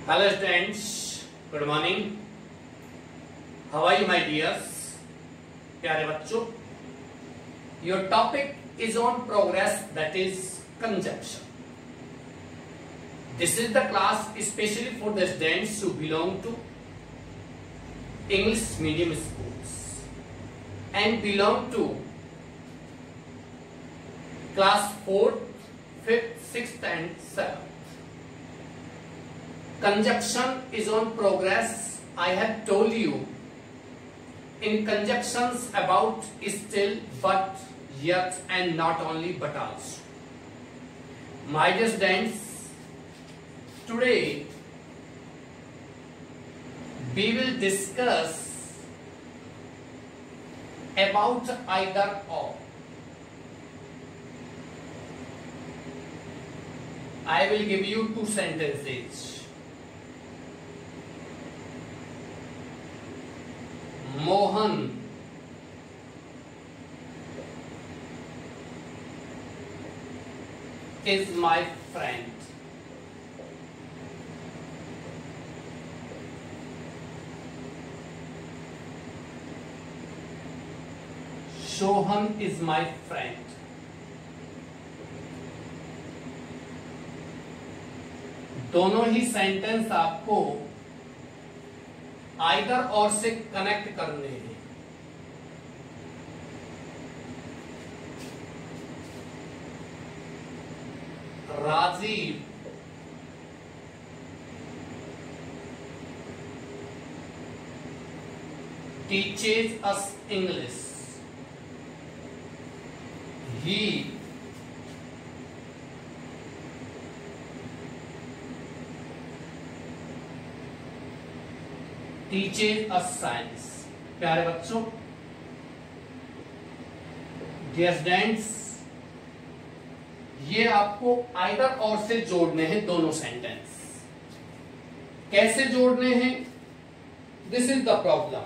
Hello students, good morning. How are you my dears? प्यारे बच्चों, your topic is on progress, that is conjunction. This is the class especially for the students who belong to English medium schools and belong to class 4th, 5th, 6th and 7th. Conjunction is on progress. I have told you in conjunctions about still, but, yet and not only but also. My dear students, today we will discuss about either or. I will give you two sentences. Mohan is my friend. Sohan is my friend. दोनों ही sentence आपको either और से connect करने हैं. Rajiv teaches us English. He teaches us science. प्यारे बच्चों, dear students, ये आपको आइदर और से जोड़ने हैं दोनों सेंटेंस. कैसे जोड़ने हैं? This is the problem.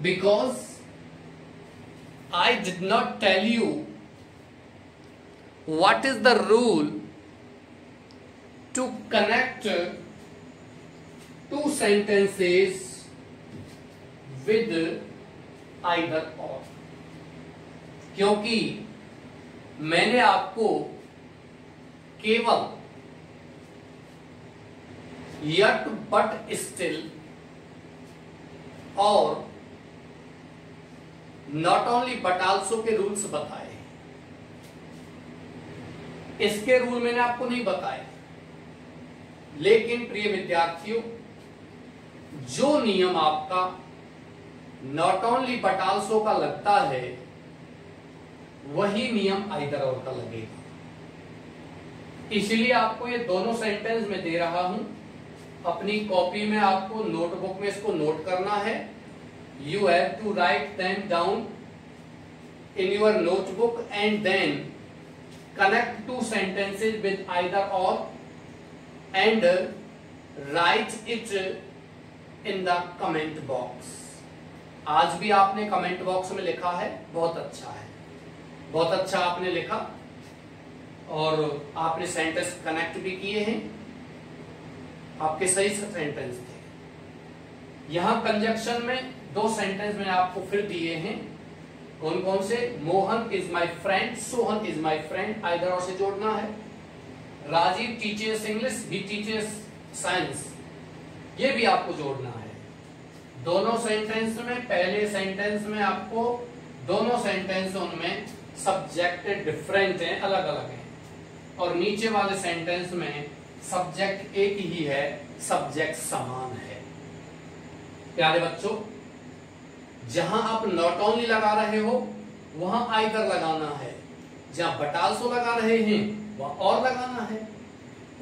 Because I did not tell you what is the rule to connect two sentences with either or. क्योंकि मैंने आपको केवल yet but still और not only but also के रूल्स बताए. इसके रूल मैंने आपको नहीं बताए. लेकिन प्रिय विद्यार्थियों, जो नियम आपका नॉट ओनली बट आल्सो का लगता है, वही नियम आइदर और का लगेगा. इसलिए आपको ये दोनों सेंटेंस में दे रहा हूं. अपनी कॉपी में आपको नोटबुक में इसको नोट करना है. You have to write them down in your notebook and then connect two sentences with either or and write it in the comment box. आज भी आपने कमेंट बॉक्स में लिखा है, बहुत अच्छा है, बहुत अच्छा आपने लिखा और आपने सेंटेंस कनेक्ट भी किए हैं. आपके सही सेंटेंस थे. यहां कंजक्शन में दो सेंटेंस मैंने आपको फिर दिए हैं. कौन कौन से? Mohan is my friend, Sohan is my friend, either और से जोड़ना है. राजीव टीचर्स इंग्लिश, ही टीचर्स साइंस, ये भी आपको जोड़ना है. दोनों सेंटेंस में, पहले सेंटेंस में आपको दोनों सेंटेंस उनमें सब्जेक्ट डिफरेंट हैं, अलग अलग हैं. और नीचे वाले सेंटेंस में सब्जेक्ट एक ही है, सब्जेक्ट समान है. प्यारे बच्चों, जहां आप नॉट ओनली लगा रहे हो वहां आइदर लगाना है. जहां बट आल्सो लगा रहे हैं वहां और लगाना है.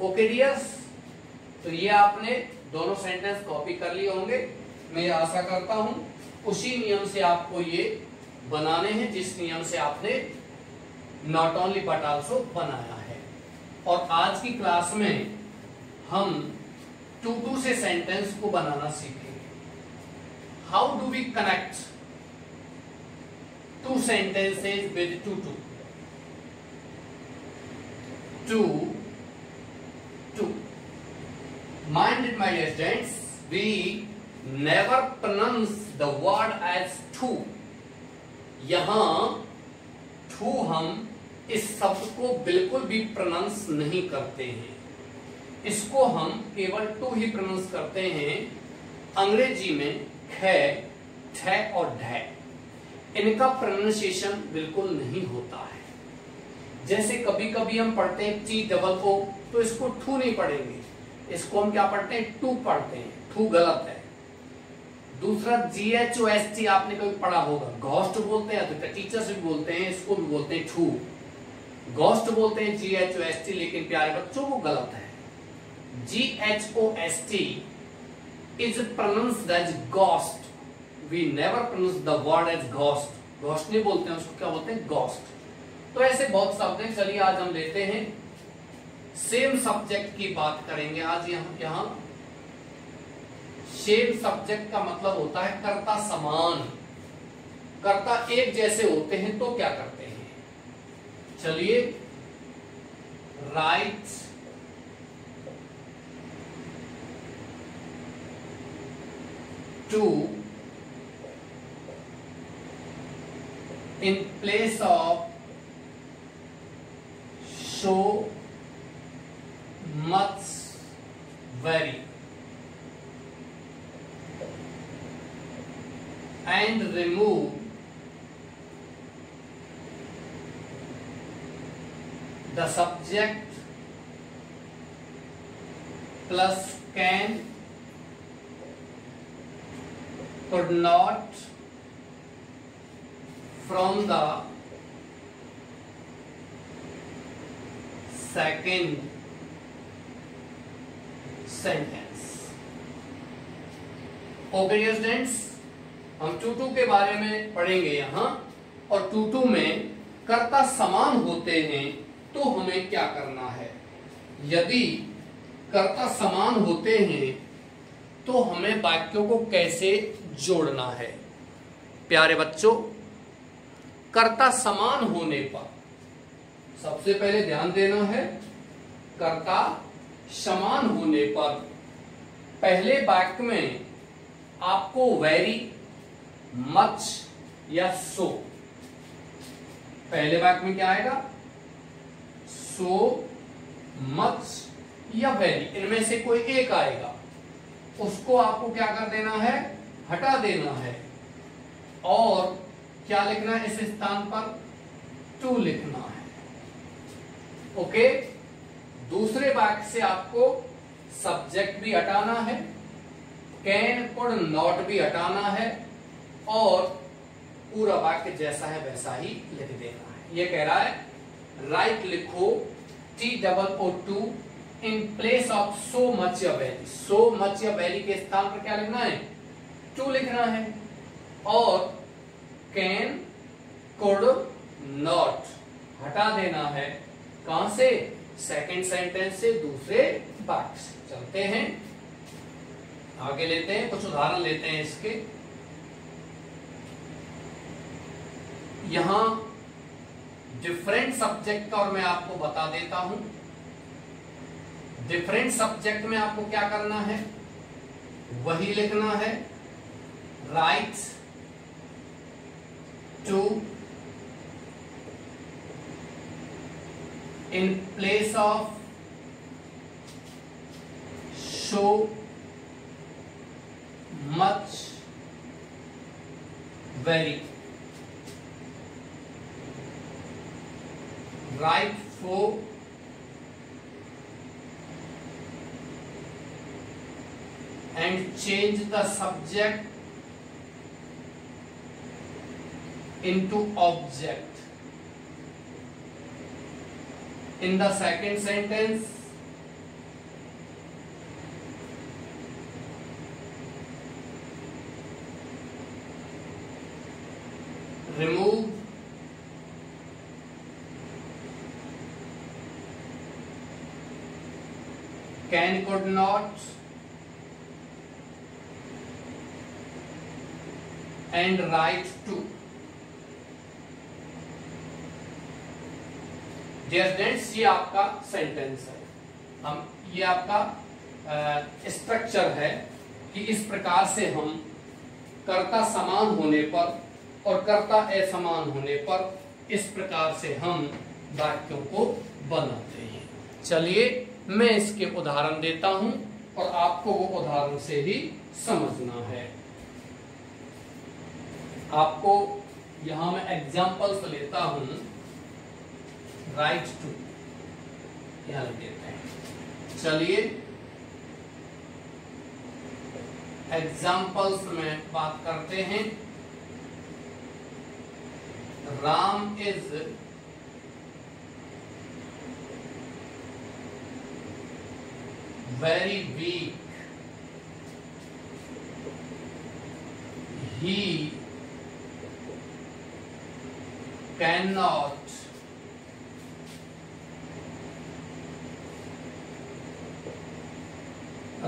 ओके डियर्स, तो ये आपने दोनों सेंटेंस कॉपी कर लिए होंगे. मैं आशा करता हूं उसी नियम से आपको ये बनाने हैं जिस नियम से आपने नॉट ओनली बट आल्सो बनाया है. और आज की क्लास में हम टू से सेंटेंस को बनाना सीखेंगे. How do we connect two sentences with two. Mind it, my dear students, we never pronounce the word as to. यहां to हम इस शब्द को बिल्कुल भी प्रोनाउंस नहीं करते हैं, इसको हम केवल टू ही प्रोनाउंस करते हैं। अंग्रेजी में ख, ठ और ढ, इनका प्रोनाउंसिएशन बिल्कुल नहीं होता है। जैसे कभी कभी हम पढ़ते हैं टी डबल ओ, तो इसको ठू नहीं पढ़ेंगे, इसको हम क्या पढ़ते हैं, टू पढ़ते हैं। ठू गलत है। दूसरा GHOST आपने कभी पढ़ा होगा, घोस्ट बोलते हैं, तो टीचर्स भी बोलते हैं, इसको भी बोलते हैं ठू, घोस्ट बोलते हैं GHOST, लेकिन प्यारे बच्चों वो गलत है। GHOST is pronounced as ghost. We never pronounce the word as ghost. Ghost नहीं बोलते हैं, उसको क्या बोलते हैं, ghost। तो ऐसे बहुत शब्द हैं। चलिए आज हम लेते हैं सेम सब्जेक्ट की बात करेंगे। आज यहाँ सेम सब्जेक्ट का मतलब होता है कर्ता समान, कर्ता एक जैसे होते हैं तो क्या करते हैं। चलिए, write too in place of so much very and remove the subject plus can, could not from the second sentence। Okay dear students, हम टू के बारे में पढ़ेंगे यहां। और टू में कर्ता समान होते हैं तो हमें क्या करना है। यदि कर्ता समान होते हैं तो हमें वाक्यों को कैसे जोड़ना है। प्यारे बच्चों, कर्ता समान होने पर सबसे पहले ध्यान देना है, कर्ता समान होने पर पहले वाक्य में आपको वेरी, मच या सो, पहले वाक्य में क्या आएगा, सो, मच या वेरी, इनमें से कोई एक आएगा, उसको आपको क्या कर देना है, हटा देना है। और क्या लिखना है, इस स्थान पर टू लिखना है। ओके, दूसरे वाक्य से आपको सब्जेक्ट भी हटाना है, कैन, कुड, नॉट भी हटाना है, और पूरा वाक्य जैसा है वैसा ही लिख देना है। ये कह रहा है राइट लिखो TOO in place of so much या वेरी। सो मच या वेरी के स्थान पर क्या लिखना है, टू लिखना है। और कैन, कुड, नॉट हटा देना है। कहां से, सेकंड सेंटेंस से, दूसरे वाक्य से। चलते हैं आगे, लेते हैं कुछ उदाहरण लेते हैं इसके। यहां डिफरेंट सब्जेक्ट का और मैं आपको बता देता हूं। डिफरेंट सब्जेक्ट में आपको क्या करना है, वही लिखना है, write too in place of so much very, write for and change the subject into object। In the second sentence, remove can, could not and write to। Dear students, ये आपका सेंटेंस है। हम ये आपका स्ट्रक्चर है कि इस प्रकार से हम कर्ता समान होने पर और कर्ता असमान होने पर इस प्रकार से हम वाक्यों को बनाते हैं। चलिए मैं इसके उदाहरण देता हूं और आपको वो उदाहरण से ही समझना है। आपको यहां मैं एग्जांपल्स लेता हूं। राइट टू यहां लिख देते हैं। चलिए एग्जांपल्स में बात करते हैं। Ram is very weak, he cannot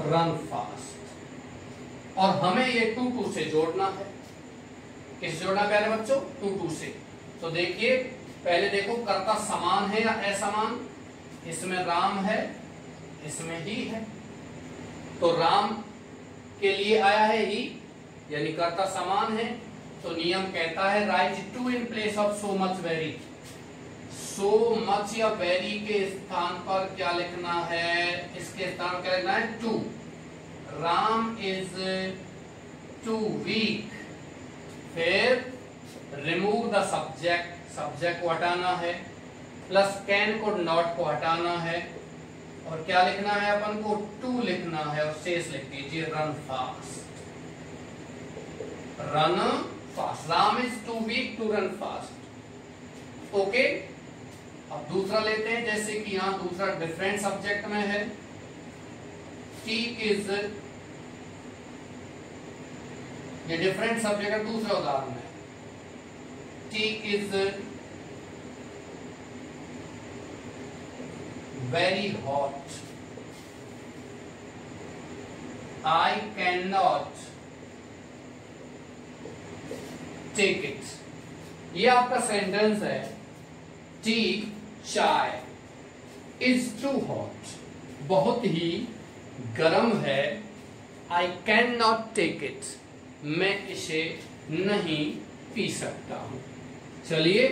run fast। और हमें ये टू से जोड़ना है। किस जोड़ना प्यारे बच्चों? टू से। तो देखिए पहले देखो कर्ता समान है या असमान। इसमें राम है, इसमें ही है, तो राम के लिए आया है ही, यानी कर्ता समान है। तो नियम कहता है write too in place of so much very. So much या वेरी के स्थान पर क्या लिखना है? इसके स्थान पर क्या लिखना है? Too. Ram is too weak. फिर रिमूव द सब्जेक्ट, सब्जेक्ट को हटाना है, प्लस कैन को नॉट को हटाना है, और क्या लिखना है अपन को? टू लिखना है, और शेष लिख दीजिए run fast. Run fast. Ram is too weak to run fast. Okay, अब दूसरा लेते हैं। जैसे कि यहां दूसरा डिफरेंट सब्जेक्ट में है। टी इज, ये डिफरेंट सब्जेक्ट है, दूसरा उदाहरण है। T is very hot, I cannot take it। ये आपका सेंटेंस है। टी चाय इज टू हॉट, बहुत ही गर्म है। I cannot take it, मैं इसे नहीं पी सकता हूं। चलिए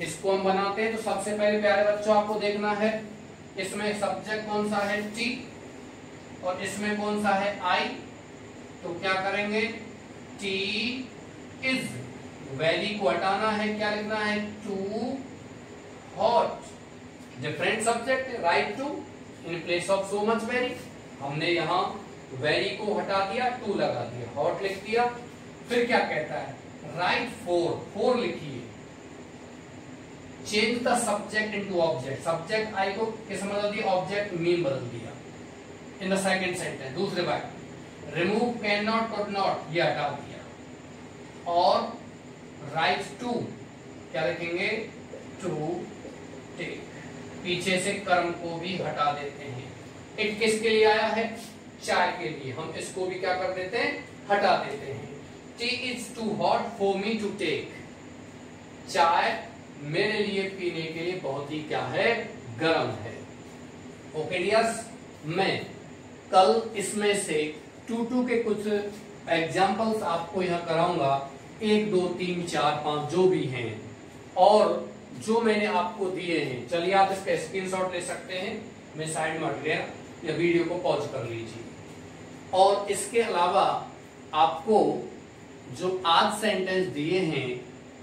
इसको हम बनाते हैं। तो सबसे पहले प्यारे बच्चों आपको देखना है, इसमें सब्जेक्ट कौन सा है? टी, और इसमें कौन सा है? आई। तो क्या करेंगे? टी इज, वेरी को हटाना है, क्या लिखना है? Too hot. Different subject, write too in place of so much very. हमने यहां वेरी को हटा दिया, टू लगा दिया, हॉट लिख दिया। फिर क्या कहता है? राइट फोर, फोर लिखिए। Change the subject into object, subject I को किस में बदल दिया? ऑब्जेक्ट में बदल दिया। इन द सेकंड सेंटेंस, दूसरे वाक्य, remove can not could not, ये हटा दिया। और राइट टू क्या लिखेंगे? टू टेक, पीछे से कर्म को भी हटा देते हैं। इट किसके लिए आया है? चाय के लिए। हम इसको भी क्या कर देते हैं? हटा देते हैं। Tea is too hot for me to take, चाय मेरे लिए पीने के लिए बहुत ही क्या है? गर्म है। ओके डियर्स, मैं कल इसमें से टू के कुछ एग्जाम्पल्स आपको यहाँ कराऊंगा, 1 2 3 4 5 जो भी हैं, और जो मैंने आपको दिए हैं। चलिए आप इसका स्क्रीनशॉट ले सकते हैं, मैं साइड में हट गया, या वीडियो को पॉज कर लीजिए। और इसके अलावा आपको जो आज सेंटेंस दिए हैं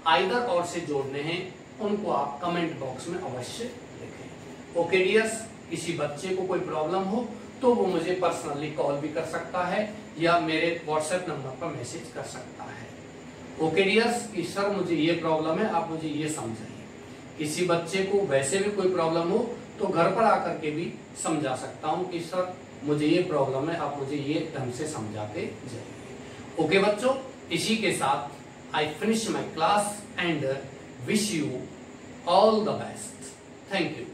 आइदर और से जोड़ने हैं, उनको आप कमेंट बॉक्स में अवश्य लिखें। ओके डियर्स, किसी बच्चे को कोई प्रॉब्लम हो तो वो मुझे पर्सनली कॉल भी कर सकता है या मेरे व्हाट्सएप नंबर पर मैसेज कर सकता है। ओके डियर्स, कि सर मुझे ये प्रॉब्लम है, आप मुझे ये समझाइए। किसी बच्चे को वैसे भी कोई प्रॉब्लम हो तो घर पर आकर के भी समझा सकता हूँ कि सर मुझे ये प्रॉब्लम है, आप मुझे ये ढंग से समझा के जाइए। ओके बच्चों, इसी के साथ I finish my class and wish you all the best. Thank you.